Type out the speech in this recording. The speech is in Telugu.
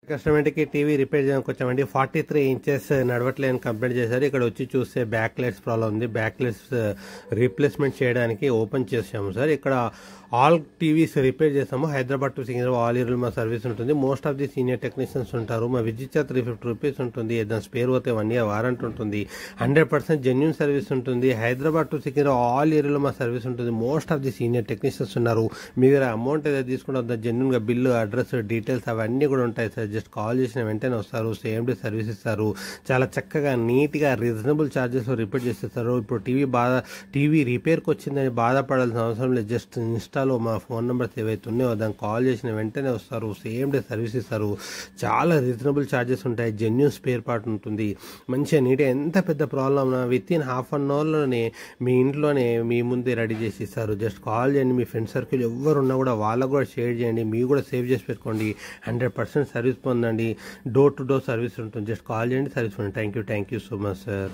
కస్టమర్కి టీవీ రిపేర్ చేయడానికి వచ్చామండి. 43 ఇంచెస్ నడవట్లేదని కంప్లైంట్ చేశారు. ఇక్కడ వచ్చి చూస్తే బ్యాక్ లైట్స్ ప్రాబ్లం ఉంది. బ్యాక్ లైట్స్ రీప్లేస్మెంట్ చేయడానికి ఓపెన్ చేసాము సార్. ఇక్కడ ఆల్ టీవీస్ రిపేర్ చేస్తాము. Hyderabad to Secunderabad all year మా సర్వీస్ ఉంటుంది. Most of the senior technicians ఉంటారు. మా విజిట్ చార్జ్ 350 రూపీస్ ఉంటుంది. ఏదైనా స్పేర్ పోతే 1 year వారంటీ ఉంటుంది. 100% జెన్యూన్ సర్వీస్ ఉంటుంది. హైదరాబాద్ టు సికింద్రాబాద్ ఆల్ ఏరియాలో మా సర్వీస్ ఉంటుంది. Most of the senior technicians ఉన్నారు. మీ దగ్గర అమౌంట్ ఏదైతే తీసుకుంటే జెన్యూన్గా బిల్లు, అడ్రస్, డీటెయిల్స్ అవన్నీ కూడా ఉంటాయి సార్. జస్ట్ కాల్ చేసిన వెంటనే వస్తారు. సేమ్ డే సర్వీస్ ఇస్తారు. చాలా చక్కగా నీట్గా రీజనబుల్ ఛార్జెస్లో రిపేర్ చేసేస్తారు. ఇప్పుడు టీవీ రిపేర్కి వచ్చిందని బాధపడాల్సిన అవసరం లేదు. జస్ట్ ఇన్స్టాలో మా ఫోన్ నెంబర్స్ ఏవైతే ఉన్నాయో దానికి కాల్ చేసిన వెంటనే వస్తారు. సేమ్ డే సర్వీస్ ఇస్తారు. చాలా రీజనబుల్ ఛార్జెస్ ఉంటాయి. జెన్యూన్ స్పేర్ పార్ట్ ఉంటుంది. మంచిగా నీట్గా ఎంత పెద్ద ప్రాబ్లం ఉన్నా వితిన్ ½ an hourలోనే మీ ఇంట్లోనే మీ ముందే రెడీ చేసి ఇస్తారు. జస్ట్ కాల్ చేయండి. మీ ఫ్రెండ్ సర్కిల్ ఎవరు ఉన్నా కూడా వాళ్ళకు కూడా షేర్ చేయండి. మీరు కూడా సేవ్ చేసి పెట్టుకోండి. 100% సర్వీస్ పొందండి. డోర్ టు డోర్ సర్వీస్ ఉంటుంది. జస్ట్ కాల్ చేయండి, సర్వీస్ పొందండి. Thank you so much sir.